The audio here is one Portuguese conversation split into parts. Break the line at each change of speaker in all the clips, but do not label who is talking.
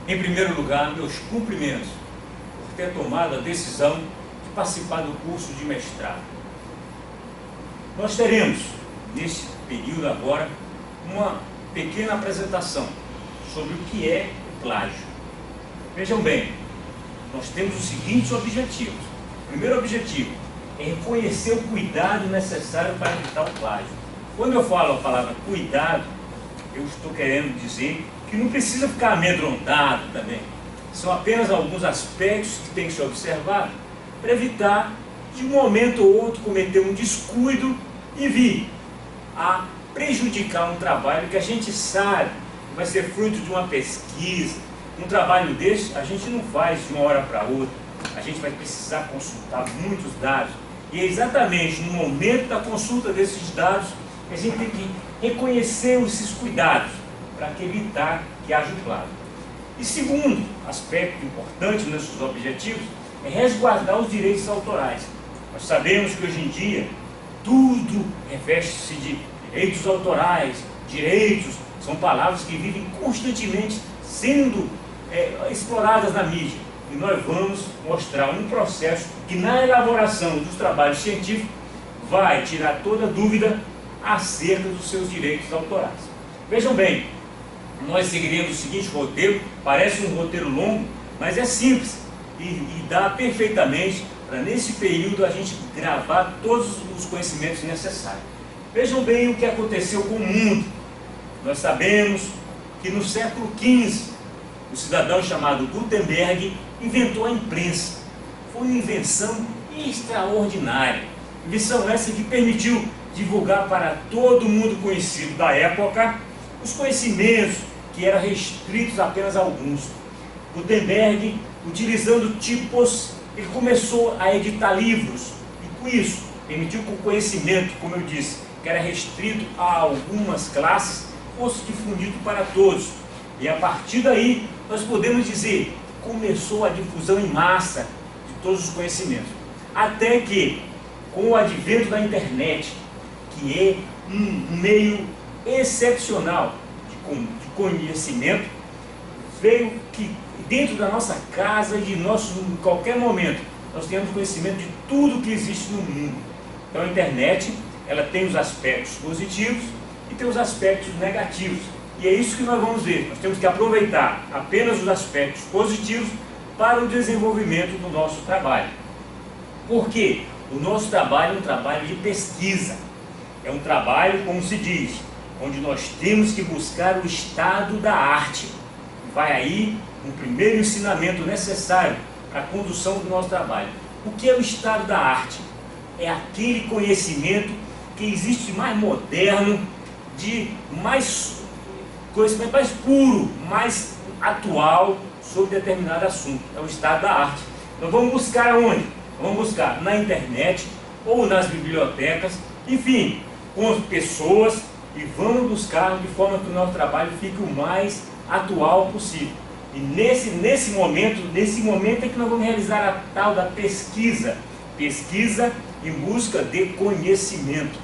Em primeiro lugar, meus cumprimentos por ter tomado a decisão de participar do curso de mestrado. Nós teremos, nesse período agora, uma pequena apresentação sobre o que é o plágio. Vejam bem, nós temos os seguintes objetivos. O primeiro objetivo é reconhecer o cuidado necessário para evitar o plágio. Quando eu falo a palavra cuidado, eu estou querendo dizer que não precisa ficar amedrontado também. São apenas alguns aspectos que tem que ser observado para evitar, de um momento ou outro, cometer um descuido e vir a prejudicar um trabalho que a gente sabe que vai ser fruto de uma pesquisa. Um trabalho desse a gente não faz de uma hora para outra, a gente vai precisar consultar muitos dados. E é exatamente no momento da consulta desses dados que a gente tem que reconhecer esses cuidados para evitar que haja o plágio. E segundo aspecto importante nesses objetivos é resguardar os direitos autorais. Nós sabemos que hoje em dia tudo reveste-se de direitos autorais, direitos, são palavras que vivem constantemente sendo exploradas na mídia. E nós vamos mostrar um processo que na elaboração dos trabalhos científicos vai tirar toda dúvida acerca dos seus direitos autorais. Vejam bem, nós seguiremos o seguinte roteiro, parece um roteiro longo, mas é simples e dá perfeitamente para nesse período a gente gravar todos os conhecimentos necessários. Vejam bem o que aconteceu com o mundo. Nós sabemos que no século XV, o cidadão chamado Gutenberg inventou a imprensa. Foi uma invenção extraordinária. Invenção essa que permitiu divulgar para todo mundo conhecido da época os conhecimentos que eram restritos a apenas a alguns. Gutenberg, utilizando tipos, ele começou a editar livros e com isso permitiu que o conhecimento, como eu disse, que era restrito a algumas classes, fosse difundido para todos. E a partir daí, nós podemos dizer, começou a difusão em massa de todos os conhecimentos. Até que, com o advento da internet, que é um meio excepcional de conhecimento, veio que dentro da nossa casa e em qualquer momento, nós temos conhecimento de tudo que existe no mundo. Então a internet, ela tem os aspectos positivos e tem os aspectos negativos. E é isso que nós vamos ver. Nós temos que aproveitar apenas os aspectos positivos para o desenvolvimento do nosso trabalho. Por quê? O nosso trabalho é um trabalho de pesquisa. É um trabalho, como se diz, onde nós temos que buscar o estado da arte. Vai aí um primeiro ensinamento necessário para a condução do nosso trabalho. O que é o estado da arte? É aquele conhecimento que existe mais moderno, de mais conhecimento mais puro, mais atual sobre determinado assunto. É o estado da arte. Nós vamos buscar aonde? Vamos buscar na internet ou nas bibliotecas, enfim, com pessoas, e vamos buscar de forma que o nosso trabalho fique o mais atual possível. E nesse momento é que nós vamos realizar a tal da pesquisa em busca de conhecimento,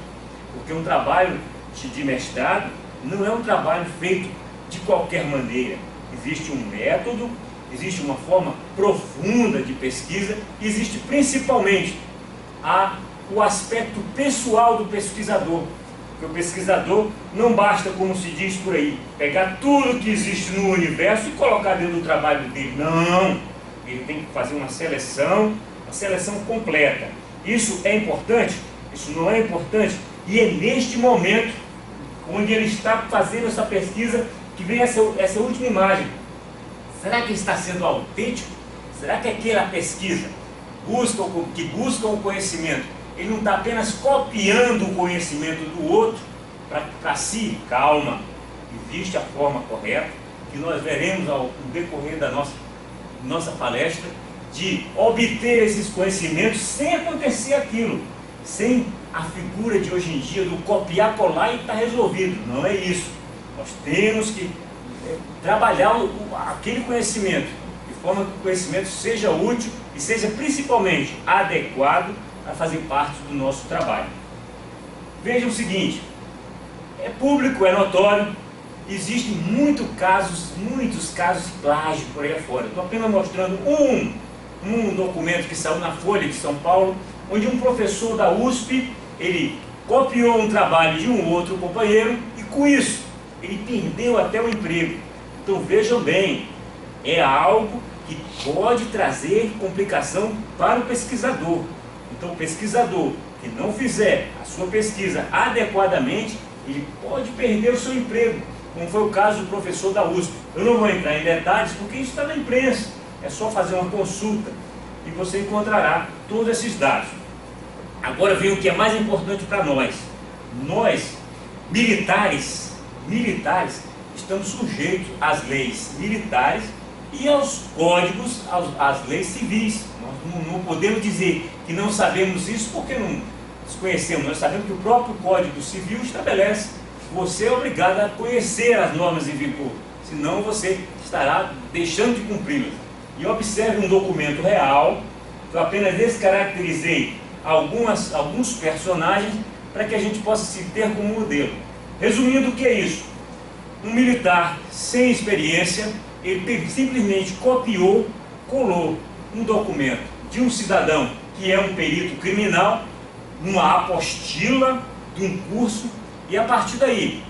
porque um trabalho de mestrado não é um trabalho feito de qualquer maneira. Existe um método, existe uma forma profunda de pesquisa, existe principalmente o aspecto pessoal do pesquisador. Porque o pesquisador não basta, como se diz por aí, pegar tudo que existe no universo e colocar dentro do trabalho dele. Não! Ele tem que fazer uma seleção completa. Isso é importante? Isso não é importante? E é neste momento, onde ele está fazendo essa pesquisa, que vem essa última imagem. Será que ele está sendo autêntico? Será que aquela pesquisa que busca o conhecimento, ele não está apenas copiando o conhecimento do outro para si? Calma, existe a forma correta, que nós veremos no decorrer da nossa palestra, de obter esses conhecimentos sem acontecer aquilo, sem a figura de hoje em dia do copiar, colar e está resolvido. Não é isso. Nós temos que trabalhar aquele conhecimento de forma que o conhecimento seja útil e seja principalmente adequado a fazer parte do nosso trabalho. Veja o seguinte, é público, é notório existem muitos casos de plágio por aí afora. Estou apenas mostrando um documento que saiu na Folha de São Paulo, onde um professor da USP, ele copiou um trabalho de um outro companheiro e com isso ele perdeu até o emprego. Então vejam bem, é algo que pode trazer complicação para o pesquisador. Então o pesquisador que não fizer a sua pesquisa adequadamente, ele pode perder o seu emprego, como foi o caso do professor da USP. Eu não vou entrar em detalhes porque isso está na imprensa, é só fazer uma consulta e você encontrará todos esses dados. Agora vem o que é mais importante para nós. Nós, militares, estamos sujeitos às leis militares e aos códigos, às leis civis. Nós não podemos dizer que não sabemos isso porque não desconhecemos. Nós sabemos que o próprio Código Civil estabelece que você é obrigado a conhecer as normas em vigor, senão você estará deixando de cumpri-las. E observe um documento real, eu apenas descaracterizei alguns personagens para que a gente possa se ter como modelo. Resumindo, o que é isso? Um militar sem experiência, ele simplesmente copiou, colou um documento de um cidadão que é um perito criminal, uma apostila de um curso, e a partir daí,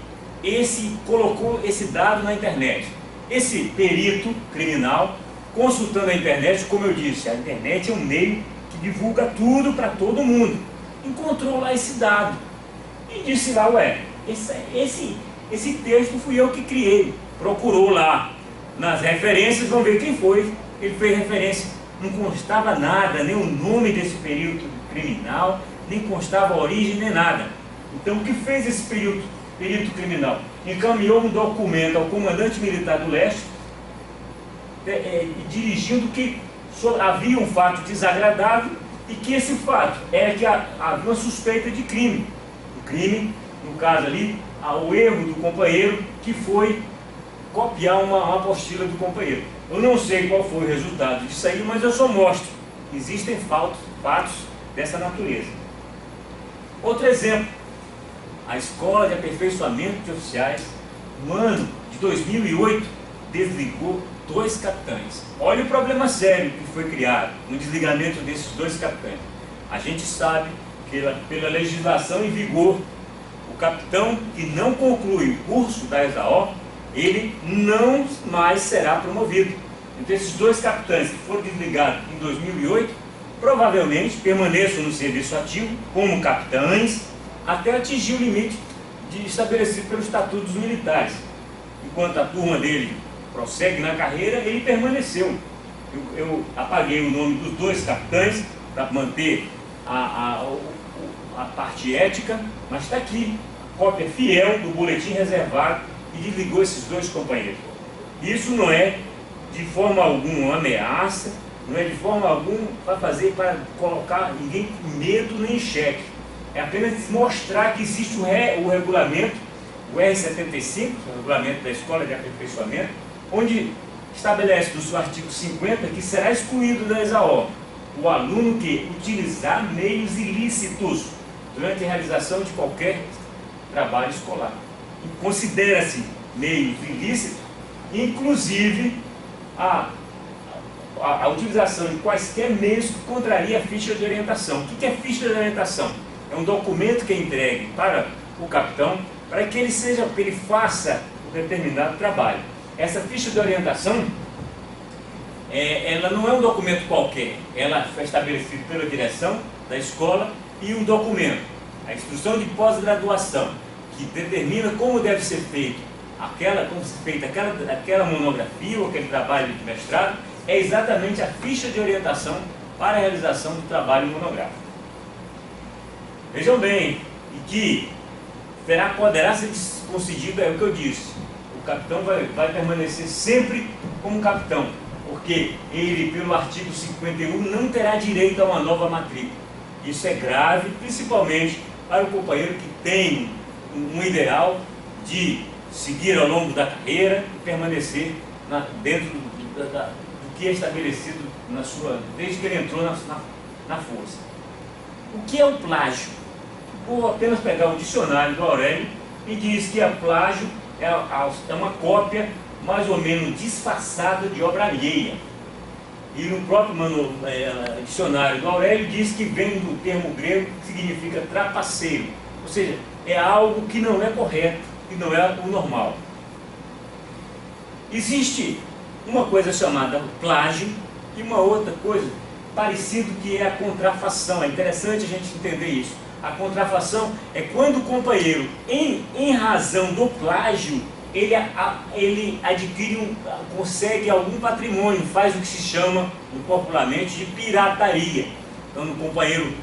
colocou esse dado na internet. Esse perito criminal, consultando a internet, como eu disse, a internet é um meio que divulga tudo para todo mundo, encontrou lá esse dado e disse lá, ué, esse texto fui eu que criei. Procurou lá nas referências, vamos ver quem foi, ele fez referência, não constava nada, nem o nome desse perito criminal, nem constava a origem, nem nada. Então o que fez esse perito criminal? Encaminhou um documento ao comandante militar do leste, dirigindo que havia um fato desagradável e que esse fato era que havia uma suspeita de crime. O crime, no caso ali, o erro do companheiro, que foi copiar uma apostila do companheiro. Eu não sei qual foi o resultado disso aí, mas eu só mostro. Existem fatos dessa natureza. Outro exemplo, a Escola de Aperfeiçoamento de Oficiais, no ano de 2008, desligou 2 capitães. Olha o problema sério que foi criado no desligamento desses 2 capitães. A gente sabe que pela legislação em vigor, o capitão que não conclui o curso da ESAO, ele não mais será promovido. Então esses 2 capitães que foram desligados em 2008, provavelmente permaneçam no serviço ativo como capitães até atingir o limite estabelecido pelo Estatuto dos Militares. Enquanto a turma dele prossegue na carreira, ele permaneceu. Eu apaguei o nome dos 2 capitães para manter a parte ética, mas está aqui, a cópia fiel do boletim reservado, e desligou esses 2 companheiros. Isso não é de forma alguma uma ameaça, não é de forma alguma para colocar ninguém com medo nem em xeque. É apenas mostrar que existe o regulamento, o R75, o regulamento da Escola de Aperfeiçoamento, onde estabelece no seu artigo 50 que será excluído da ESAO o aluno que utilizar meios ilícitos durante a realização de qualquer trabalho escolar. Considera-se meios ilícitos, inclusive a utilização de quaisquer meios que contraria a ficha de orientação. O que é ficha de orientação? É um documento que é entregue para o capitão para que ele faça um determinado trabalho. Essa ficha de orientação, ela não é um documento qualquer, ela foi estabelecida pela direção da escola e um documento, a instrução de pós-graduação, que determina como deve ser feito aquela monografia ou aquele trabalho de mestrado, é exatamente a ficha de orientação para a realização do trabalho monográfico. Vejam bem, e que poderá ser concedido, é o que eu disse, o capitão vai permanecer sempre como capitão, porque ele, pelo artigo 51, não terá direito a uma nova matrícula. Isso é grave, principalmente para o companheiro que tem um ideal de seguir ao longo da carreira e permanecer dentro do que é estabelecido desde que ele entrou na força. O que é o plágio? Vou apenas pegar o dicionário do Aurélio e diz que a plágio é uma cópia mais ou menos disfarçada de obra alheia. E no próprio dicionário do Aurélio diz que vem do termo grego que significa trapaceiro, ou seja, é algo que não é correto, que não é o normal. Existe uma coisa chamada plágio e uma outra coisa parecida que é a contrafação. É interessante a gente entender isso. A contrafação é quando o companheiro, em razão do plágio, ele adquire, consegue algum patrimônio, faz o que se chama popularmente de pirataria. Então o companheiro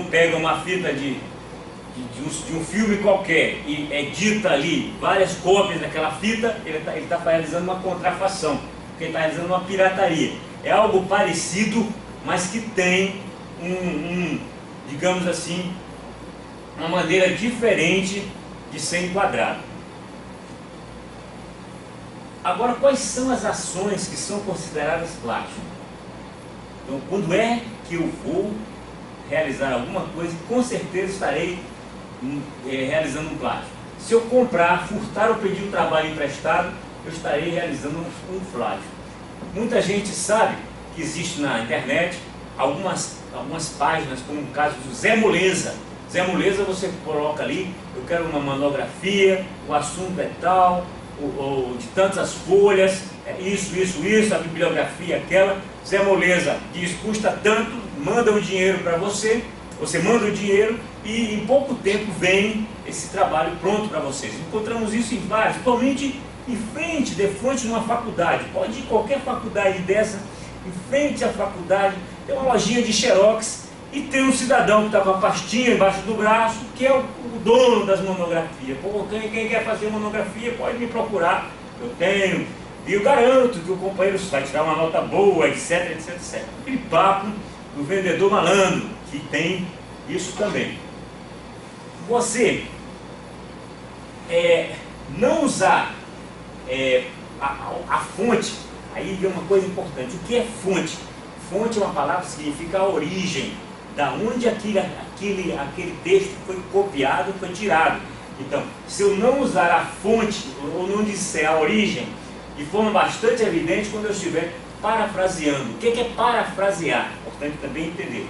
pega uma fita de um filme qualquer e edita ali várias cópias daquela fita, ele está realizando uma contrafação, porque ele está realizando uma pirataria. É algo parecido, mas que tem digamos assim, uma maneira diferente de ser enquadrado. Agora, quais são as ações que são consideradas plágio? Então, quando é que eu vou realizar alguma coisa, com certeza estarei realizando um plágio. Se eu comprar, furtar ou pedir um trabalho emprestado, eu estarei realizando um plágio. Muita gente sabe que existe na internet algumas páginas, como o caso do Zé Moleza. Zé Moleza, você coloca ali, eu quero uma monografia, o assunto é tal, ou de tantas folhas, isso, a bibliografia aquela. Zé Moleza diz, custa tanto, manda o dinheiro para você, você manda o dinheiro e em pouco tempo vem esse trabalho pronto para vocês. Encontramos isso em vários, principalmente em frente, de frente numa faculdade. Pode ir qualquer faculdade dessa, em frente à faculdade, tem uma lojinha de xerox e tem um cidadão que está com a pastinha embaixo do braço, que é o dono das monografias. Pô, quem quer fazer monografia pode me procurar, eu tenho, e eu garanto que o companheiro vai tirar uma nota boa, etc, etc, etc. Aquele papo do vendedor malandro, que tem isso também. Você não usar a fonte, aí vem uma coisa importante. O que é fonte? Fonte é uma palavra que significa a origem, da onde aquele texto foi copiado, foi tirado. Então, se eu não usar a fonte, ou não disser a origem, de forma bastante evidente, quando eu estiver parafraseando. O que é parafrasear? Importante também entender.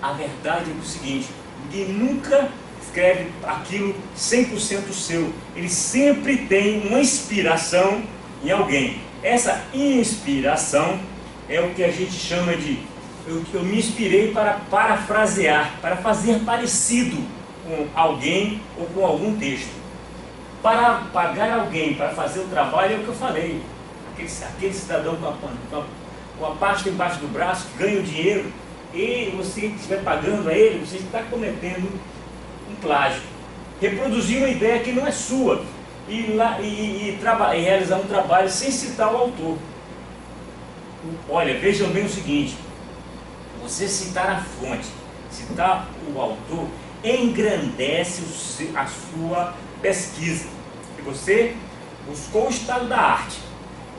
A verdade é o seguinte, ninguém nunca escreve aquilo 100% seu. Ele sempre tem uma inspiração em alguém. Essa inspiração é o que a gente chama de... Eu me inspirei para parafrasear, para fazer parecido com alguém ou com algum texto. Para pagar alguém para fazer o trabalho é o que eu falei. Aquele cidadão com a pasta embaixo do braço, que ganha o dinheiro, e você estiver pagando a ele, você está cometendo um plágio. Reproduzir uma ideia que não é sua e realizar um trabalho sem citar o autor. Olha, vejam bem o seguinte, você citar a fonte, citar o autor, engrandece a sua pesquisa. E você buscou o estado da arte,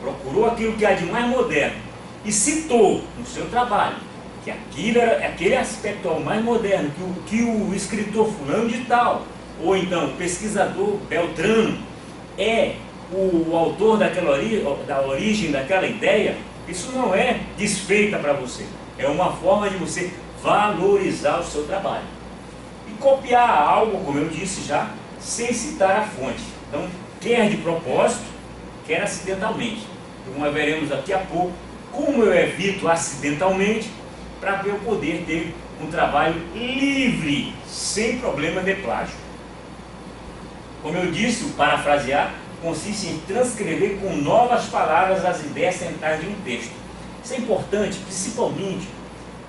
procurou aquilo que há de mais moderno e citou no seu trabalho que aquele aspecto ao mais moderno, que o escritor fulano de tal, ou então o pesquisador Beltrano é o autor da origem daquela ideia. Isso não é desfeita para você, é uma forma de você valorizar o seu trabalho. E copiar algo, como eu disse já, sem citar a fonte. Então, quer de propósito, quer acidentalmente. Como veremos daqui a pouco, como eu evito acidentalmente, para eu poder ter um trabalho livre, sem problema de plágio. Como eu disse, o parafrasear consiste em transcrever com novas palavras as ideias centrais de um texto. Isso é importante, principalmente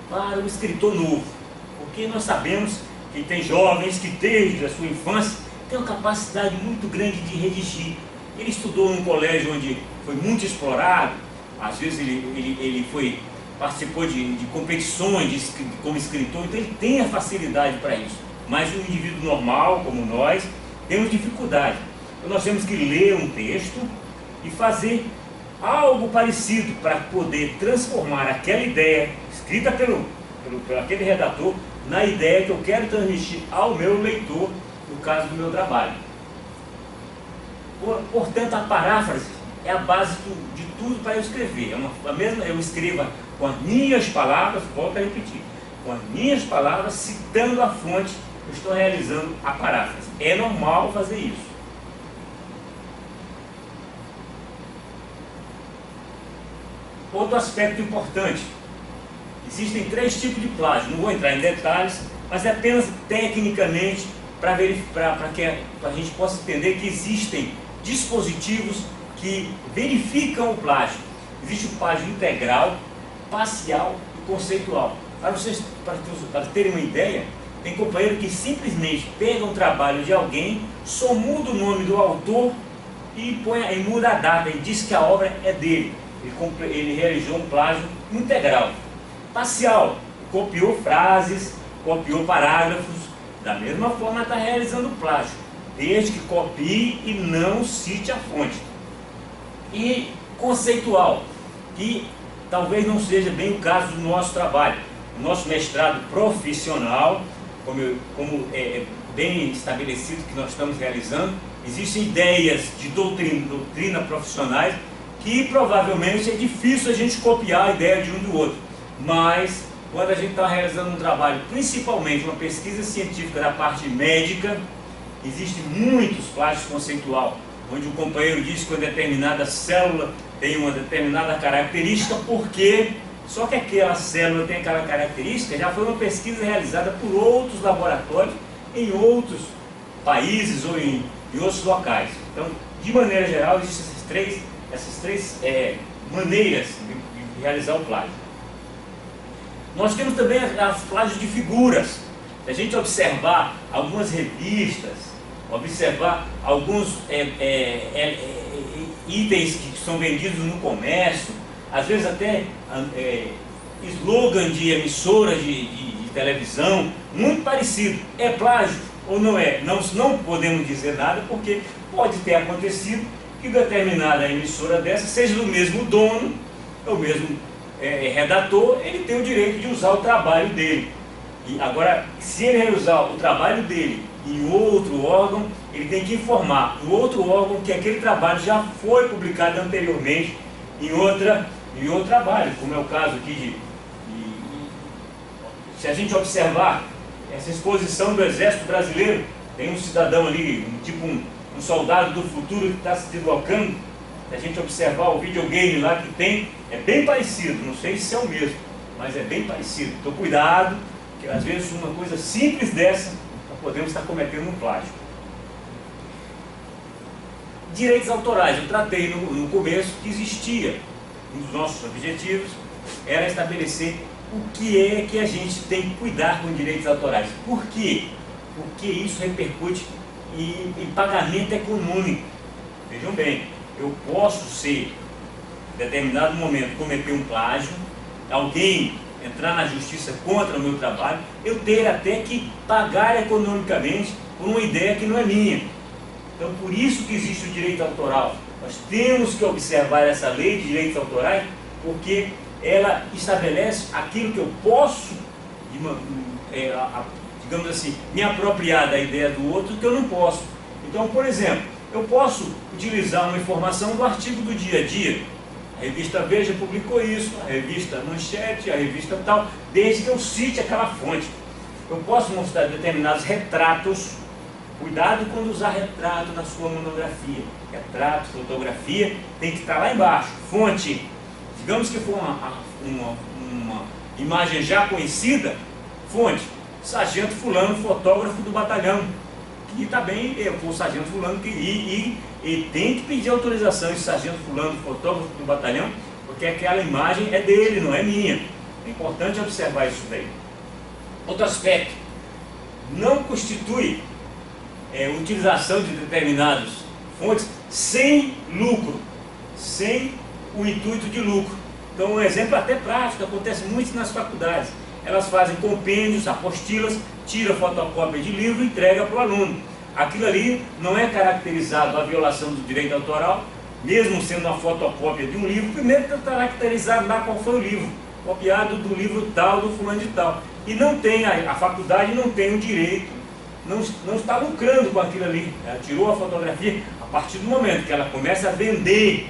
para o escritor novo, porque nós sabemos que tem jovens que desde a sua infância têm uma capacidade muito grande de redigir. Ele estudou num colégio onde foi muito explorado, às vezes ele participou de competições como escritor, então ele tem a facilidade para isso. Mas um indivíduo normal, como nós, temos dificuldade. Então nós temos que ler um texto e fazer algo parecido para poder transformar aquela ideia escrita pelo aquele redator na ideia que eu quero transmitir ao meu leitor, no caso do meu trabalho. Portanto, a paráfrase é a base de tudo para eu escrever. Eu escrevo com as minhas palavras, volto a repetir, com as minhas palavras, citando a fonte, eu estou realizando a paráfrase. É normal fazer isso. Outro aspecto importante: existem 3 tipos de plágio. Não vou entrar em detalhes, mas é apenas tecnicamente para que a gente possa entender que existem dispositivos que verificam o plágio. Existe o plágio integral, parcial e conceitual. Para terem uma ideia, tem companheiro que simplesmente pega um trabalho de alguém, só muda o nome do autor e muda a data e diz que a obra é dele. Ele realizou um plágio integral. Parcial, copiou frases, copiou parágrafos, da mesma forma está realizando plágio, desde que copie e não cite a fonte. E conceitual, que talvez não seja bem o caso do nosso trabalho. O nosso mestrado profissional, como é bem estabelecido que nós estamos realizando, existem ideias de doutrina profissionais que provavelmente é difícil a gente copiar a ideia de um do outro, mas quando a gente está realizando um trabalho, principalmente uma pesquisa científica da parte médica, existem muitos plágios conceitual, onde o companheiro diz que uma determinada célula tem uma determinada característica, porque só que aquela célula tem aquela característica, já foi uma pesquisa realizada por outros laboratórios em outros países ou em outros locais. Então, de maneira geral, existem essas três maneiras de realizar o plágio. Nós temos também as plágios de figuras. Se a gente observar algumas revistas, observar alguns itens que são vendidos no comércio, às vezes até slogan de emissoras de televisão, muito parecido. É plágio ou não é? Não podemos dizer nada, porque pode ter acontecido que determinada emissora dessa seja do mesmo dono, o mesmo redator, ele tem o direito de usar o trabalho dele. E agora, se ele reusar o trabalho dele em outro órgão, ele tem que informar o outro órgão que aquele trabalho já foi publicado anteriormente em outro trabalho, como é o caso aqui se a gente observar essa exposição do Exército Brasileiro, tem um cidadão ali, tipo um soldado do futuro que está se deslocando. Se a gente observar o videogame lá que tem, é bem parecido, não sei se é o mesmo, mas é bem parecido. Então cuidado, que às vezes uma coisa simples dessa, nós podemos estar cometendo um plágio. Direitos autorais, eu tratei no começo que existia, um dos nossos objetivos era estabelecer o que é que a gente tem que cuidar com direitos autorais. Por quê? Porque isso repercute em pagamento econômico. Vejam bem, eu posso ser, em determinado momento, cometer um plágio, alguém entrar na justiça contra o meu trabalho, eu ter até que pagar economicamente por uma ideia que não é minha. Então, por isso que existe o direito autoral. Nós temos que observar essa lei de direitos autorais, porque ela estabelece aquilo que eu posso, digamos assim, me apropriar da ideia do outro, que eu não posso. Então, por exemplo, eu posso utilizar uma informação do artigo do dia a dia. A revista Veja publicou isso, a revista Manchete, a revista tal, desde que eu cite aquela fonte. Eu posso mostrar determinados retratos. Cuidado quando usar retrato na sua monografia. Retrato, fotografia, tem que estar lá embaixo. Fonte. Digamos que for uma imagem já conhecida, fonte, sargento fulano, fotógrafo do batalhão, que está bem, o sargento fulano e tem que pedir autorização esse sargento fulano, fotógrafo do batalhão, porque aquela imagem é dele, não é minha. É importante observar isso daí. Outro aspecto, não constitui utilização de determinadas fontes sem lucro, sem o intuito de lucro. Então, um exemplo até prático, acontece muito nas faculdades. Elas fazem compêndios, apostilas, tiram fotocópia de livro e entrega para o aluno. Aquilo ali não é caracterizado a violação do direito autoral, mesmo sendo uma fotocópia de um livro. Primeiro está caracterizado lá qual foi o livro, copiado do livro tal, do fulano de tal. E não tem, a faculdade não tem o direito, não está lucrando com aquilo ali. Ela tirou a fotografia, partir do momento que ela começa a vender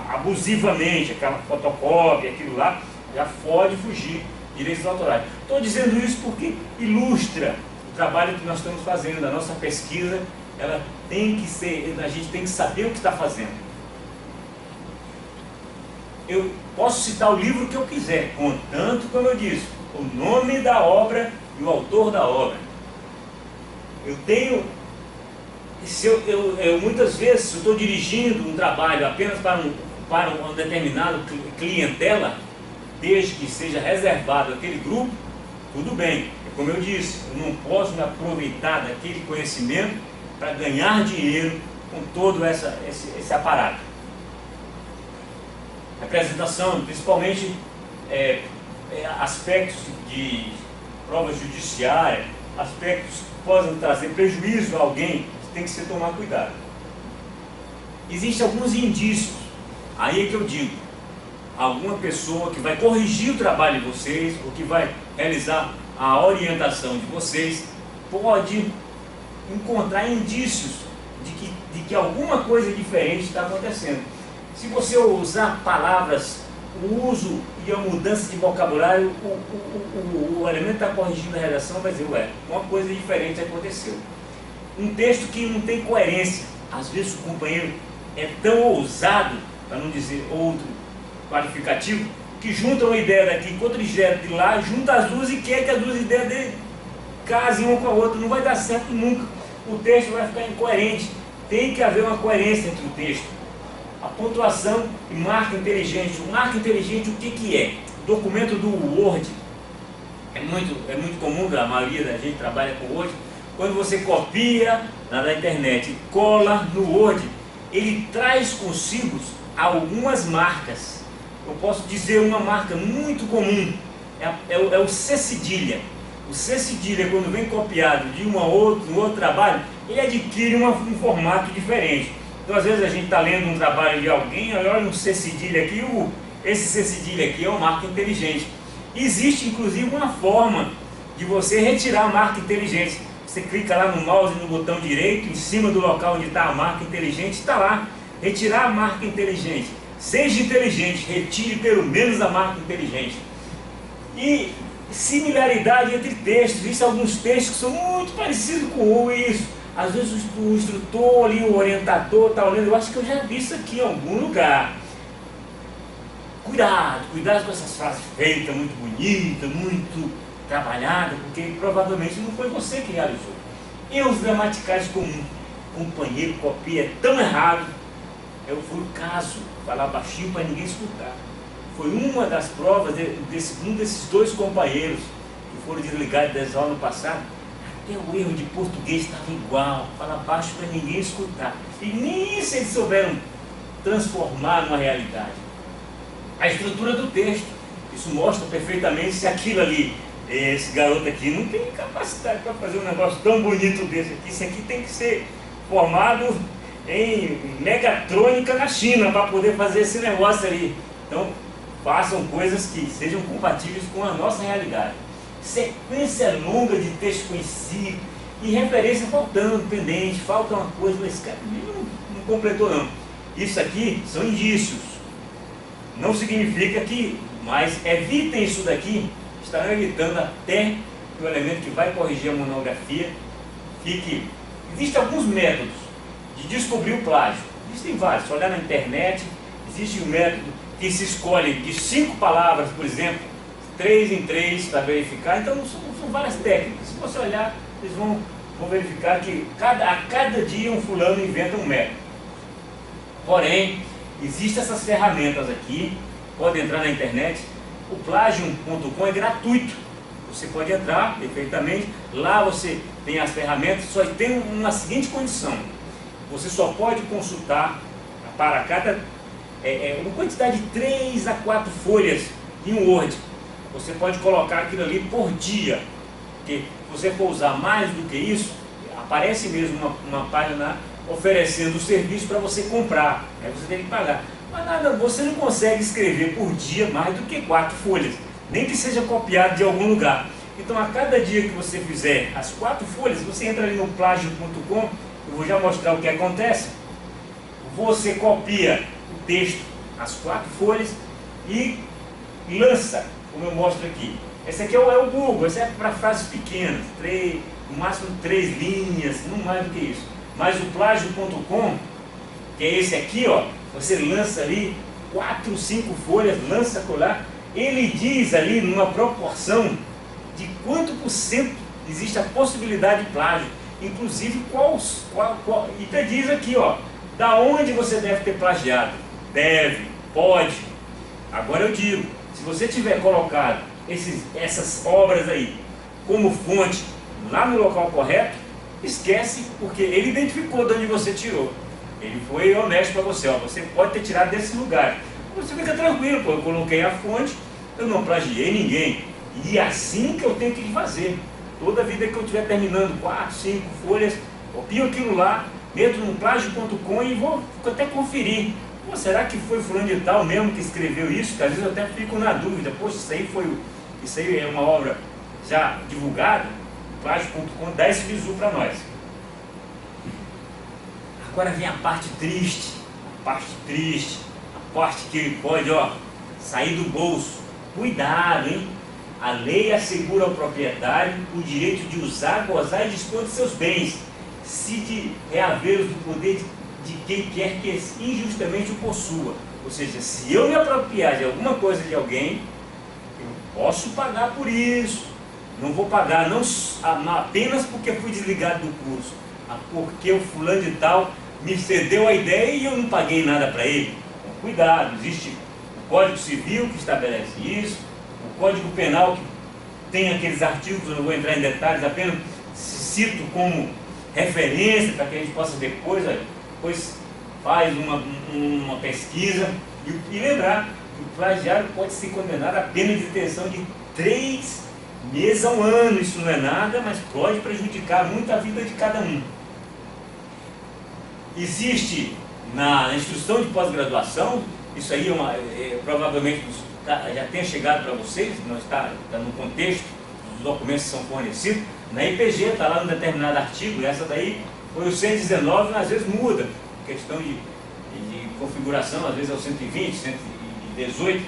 abusivamente aquela fotocópia, aquilo lá, já pode fugir direitos autorais. Estou dizendo isso porque ilustra o trabalho que nós estamos fazendo. A nossa pesquisa, ela tem que ser, a gente tem que saber o que está fazendo. Eu posso citar o livro que eu quiser, contanto, como eu disse, o nome da obra e o autor da obra. Eu tenho, muitas vezes, se eu estou dirigindo um trabalho apenas para um determinado clientela, desde que seja reservado aquele grupo, tudo bem. É como eu disse, eu não posso me aproveitar daquele conhecimento para ganhar dinheiro com todo esse aparato. Representação, principalmente aspectos de prova judiciária, aspectos que possam trazer prejuízo a alguém, tem que se tomar cuidado. Existem alguns indícios, aí é que eu digo, alguma pessoa que vai corrigir o trabalho de vocês, ou que vai realizar a orientação de vocês, pode encontrar indícios de que alguma coisa diferente está acontecendo. Se você usar palavras, o uso e a mudança de vocabulário, o elemento está corrigindo a redação, vai dizer, ué, uma coisa diferente aconteceu. Um texto que não tem coerência, às vezes o companheiro é tão ousado, para não dizer outro qualificativo, que junta uma ideia daqui com outra ideia de lá, junta as duas e quer que as duas ideias dele casem uma com a outra. Não vai dar certo nunca. O texto vai ficar incoerente. Tem que haver uma coerência entre o texto. A pontuação e marca inteligente. O marca inteligente, o que é? Documento do Word. É muito comum, a maioria da gente trabalha com Word. Quando você copia na internet e cola no Word, ele traz consigo algumas marcas. Eu posso dizer uma marca muito comum, é o C cedilha. O C cedilha, quando vem copiado de um outro trabalho, ele adquire um formato diferente. Então, às vezes, a gente está lendo um trabalho de alguém, olha um C cedilha aqui, esse C cedilha aqui é uma marca inteligente. Existe, inclusive, uma forma de você retirar a marca inteligente. Você clica lá no mouse, no botão direito, em cima do local onde está a marca inteligente, está lá, retirar a marca inteligente. Seja inteligente, retire pelo menos a marca inteligente. E similaridade entre textos. Existem alguns textos que são muito parecidos com isso. Às vezes o instrutor ali, o orientador está olhando, eu acho que eu já vi isso aqui em algum lugar. Cuidado com essas frases feitas, muito bonitas, muito trabalhadas, porque provavelmente não foi você que realizou. Erros gramaticais comuns. O companheiro copia, é tão errado. Foi o caso, falar baixinho para ninguém escutar. Foi uma das provas um desses dois companheiros que foram desligados da aula no passado. Até o erro de português estava igual, falar baixo para ninguém escutar. E nem isso eles souberam transformar numa realidade. A estrutura do texto, isso mostra perfeitamente se aquilo ali, esse garoto aqui não tem capacidade para fazer um negócio tão bonito desse aqui. Isso aqui tem que ser formado em megatrônica na China para poder fazer esse negócio ali. Então, façam coisas que sejam compatíveis com a nossa realidade. Sequência longa de texto conhecido e referência faltando, pendente, falta uma coisa, mas esse cara não completou não. Isso aqui são indícios. Não significa que, mas evitem isso daqui, estarão evitando até que o elemento que vai corrigir a monografia fique. Existem alguns métodos de descobrir o plágio. Existem vários. Se olhar na internet, existe um método que se escolhe de 5 palavras, por exemplo, 3 em 3 para verificar. Então são várias técnicas. Se você olhar, vocês vão verificar que a cada dia um fulano inventa um método. Porém, existem essas ferramentas aqui, pode entrar na internet. O Plagium.com é gratuito. Você pode entrar perfeitamente. Lá você tem as ferramentas, só tem uma seguinte condição. Você só pode consultar para cada uma quantidade de 3 a 4 folhas em um Word. Você pode colocar aquilo ali por dia, porque se você for usar mais do que isso, aparece mesmo uma página oferecendo o serviço para você comprar, aí você tem que pagar. Mas nada, você não consegue escrever por dia mais do que 4 folhas, nem que seja copiado de algum lugar. Então, a cada dia que você fizer as 4 folhas, você entra ali no Plagio.com eu vou já mostrar o que acontece. Você copia o texto, as 4 folhas, e lança, como eu mostro aqui. Esse aqui é o Google, esse é para frases pequenas, no máximo 3 linhas, não mais do que isso. Mas o plágio.com, que é esse aqui, ó, você lança ali 4, 5 folhas, lança colar, ele diz ali numa proporção de quanto por cento existe a possibilidade de plágio, inclusive e diz aqui, ó, da onde você deve ter plagiado. Deve, pode. Agora eu digo, se você tiver colocado essas obras aí como fonte lá no local correto, esquece, porque ele identificou de onde você tirou. Ele foi honesto para você, ó, você pode ter tirado desse lugar. Você fica tranquilo, pô, eu coloquei a fonte, eu não plagiei ninguém. E é assim que eu tenho que fazer. Toda vida que eu estiver terminando 4, 5 folhas, copio aquilo lá, meto no plágio.com e vou até conferir. Pô, será que foi fulano de tal mesmo que escreveu isso? Que às vezes eu até fico na dúvida. Poxa, isso aí é uma obra já divulgada? O plágio.com dá esse bizu para nós. Agora vem a parte triste, a parte que ele pode, ó, sair do bolso. Cuidado, hein? A lei assegura ao proprietário o direito de usar, gozar e dispor de seus bens, se de reavê-los do poder de quem quer que injustamente o possua. Ou seja, se eu me apropriar de alguma coisa de alguém, eu posso pagar por isso. Não vou pagar não apenas porque fui desligado do curso, mas porque o fulano de tal me cedeu a ideia e eu não paguei nada para ele. Então, cuidado, existe o Código Civil que estabelece isso, o Código Penal que tem aqueles artigos, eu não vou entrar em detalhes, apenas cito como referência para que a gente possa depois faz uma pesquisa e lembrar que o plagiário pode ser condenado a pena de detenção de 3 meses a 1 ano. Isso não é nada, mas pode prejudicar muito a vida de cada um. Existe na instrução de pós-graduação, isso aí provavelmente já tenha chegado para vocês, não está no contexto, os documentos são fornecidos, na IPG está lá num determinado artigo, essa daí foi o 119, às vezes muda, questão de configuração, às vezes é o 120, 118,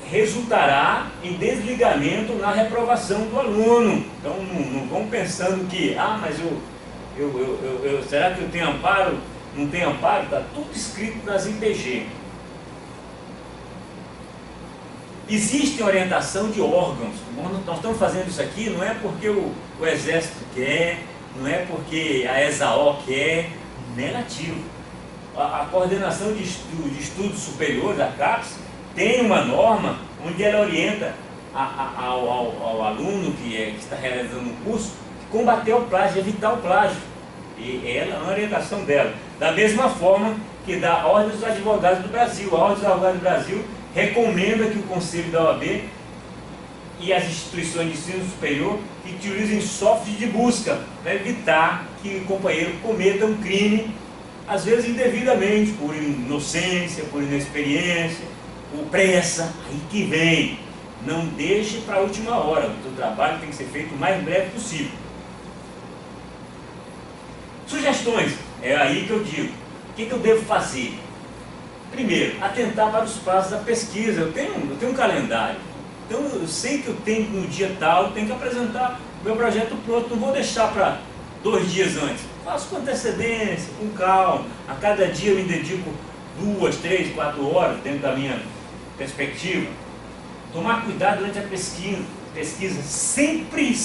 resultará em desligamento na reprovação do aluno. Então não vão pensando que, mas será que eu tenho amparo? Não tem amparo? Está tudo escrito nas IPG. Existe orientação de órgãos. Nós estamos fazendo isso aqui não é porque o Exército quer, não é porque a ESAO quer, negativo. A Coordenação de Estudos Superiores, a CAPES, tem uma norma onde ela orienta ao aluno que está realizando um curso combater o plágio, evitar o plágio. E ela é uma orientação dela. Da mesma forma que da Ordem dos Advogados do Brasil. A Ordem dos Advogados do Brasil recomenda que o Conselho da OAB e as instituições de ensino superior utilizem software de busca para evitar que o companheiro cometa um crime, às vezes indevidamente, por inocência, por inexperiência, por pressa. Aí que vem. Não deixe para a última hora. O seu trabalho tem que ser feito o mais breve possível. Sugestões. É aí que eu digo. O que eu devo fazer? Primeiro, atentar para os prazos da pesquisa. Eu tenho um calendário. Então eu sei que eu tenho no dia tal, eu tenho que apresentar o meu projeto pronto. Não vou deixar para 2 dias antes. Faço com antecedência, com calma. A cada dia eu me dedico 2, 3, 4 horas dentro da minha perspectiva. Tomar cuidado durante a pesquisa, sempre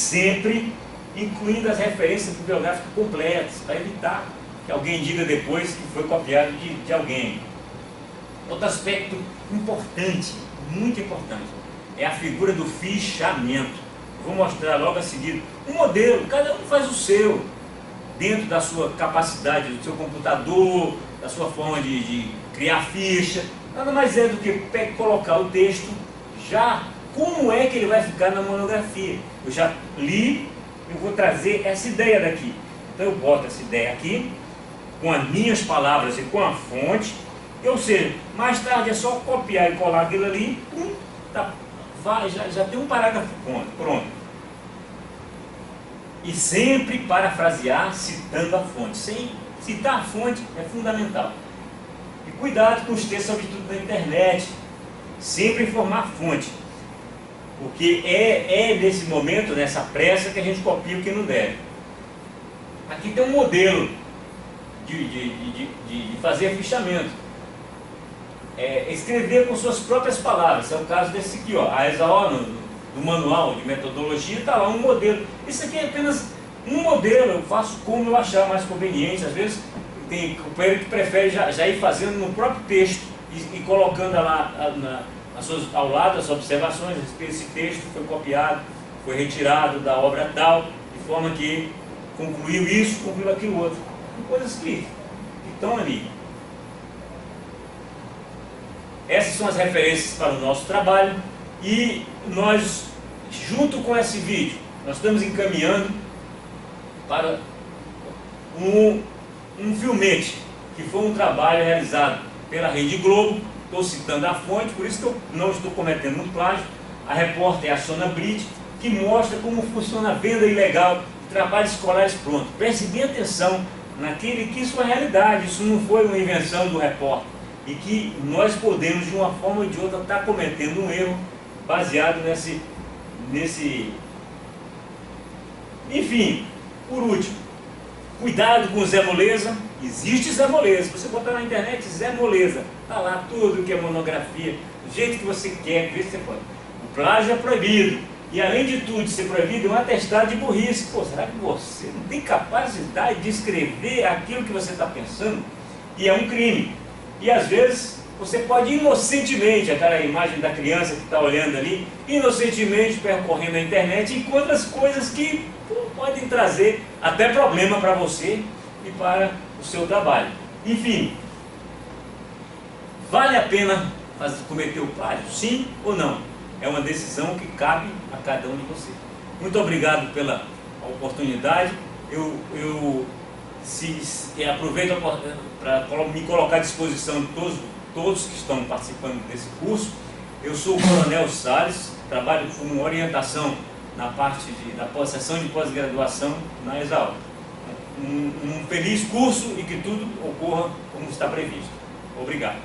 incluindo as referências bibliográficas completas, para evitar que alguém diga depois que foi copiado de alguém. Outro aspecto importante, muito importante, é a figura do fichamento. Vou mostrar logo a seguir um modelo, cada um faz o seu, dentro da sua capacidade, do seu computador, da sua forma de criar ficha. Nada mais é do que colocar o texto, já como é que ele vai ficar na monografia. Eu já li, eu vou trazer essa ideia daqui. Então eu boto essa ideia aqui, com as minhas palavras e com a fonte, ou seja, mais tarde é só copiar e colar aquilo ali, já tem um parágrafo pronto. E sempre parafrasear citando a fonte. Sem citar a fonte é fundamental. E cuidado com os textos, sobretudo da internet. Sempre informar a fonte. Porque é nesse momento, nessa pressa, que a gente copia o que não deve. Aqui tem um modelo de fazer fichamento. Escrever com suas próprias palavras. É o caso desse aqui, ó. A ESAO, no manual de metodologia, está lá um modelo. Isso aqui é apenas um modelo, eu faço como eu achar mais conveniente. Às vezes tem companheiro que prefere já ir fazendo no próprio texto e colocando lá ao lado as observações. Esse texto foi copiado, foi retirado da obra tal, de forma que concluiu isso, concluiu aquilo outro. Coisas que estão ali. Essas são as referências para o nosso trabalho. E nós, junto com esse vídeo, nós estamos encaminhando para um filmete, que foi um trabalho realizado pela Rede Globo. Estou citando a fonte, por isso que eu não estou cometendo um plágio. A repórter é a Sona Bride, que mostra como funciona a venda ilegal de trabalhos escolares prontos. Prestem bem atenção naquele que isso é realidade, isso não foi uma invenção do repórter. E que nós podemos, de uma forma ou de outra, estar cometendo um erro baseado nesse... Enfim, por último, cuidado com o Zé Moleza. Existe Zé Moleza. Se você botar na internet Zé Moleza, está lá tudo que é monografia, do jeito que você quer, do jeito que você pode. O plágio é proibido. E além de tudo de ser proibido, é um atestado de burrice. Pô, será que você não tem capacidade de escrever aquilo que você está pensando? E é um crime. E às vezes você pode inocentemente, aquela imagem da criança que está olhando ali, inocentemente percorrendo a internet, encontra as coisas que podem trazer até problema para você e para o seu trabalho. Enfim, vale a pena cometer o plágio? Sim ou não? É uma decisão que cabe a cada um de vocês. Muito obrigado pela oportunidade. Eu aproveito para me colocar à disposição de todos que estão participando desse curso. Eu sou o Coronel Salles, trabalho com orientação na parte da seção de pós-graduação na ESAO. Um feliz curso e que tudo ocorra como está previsto. Obrigado.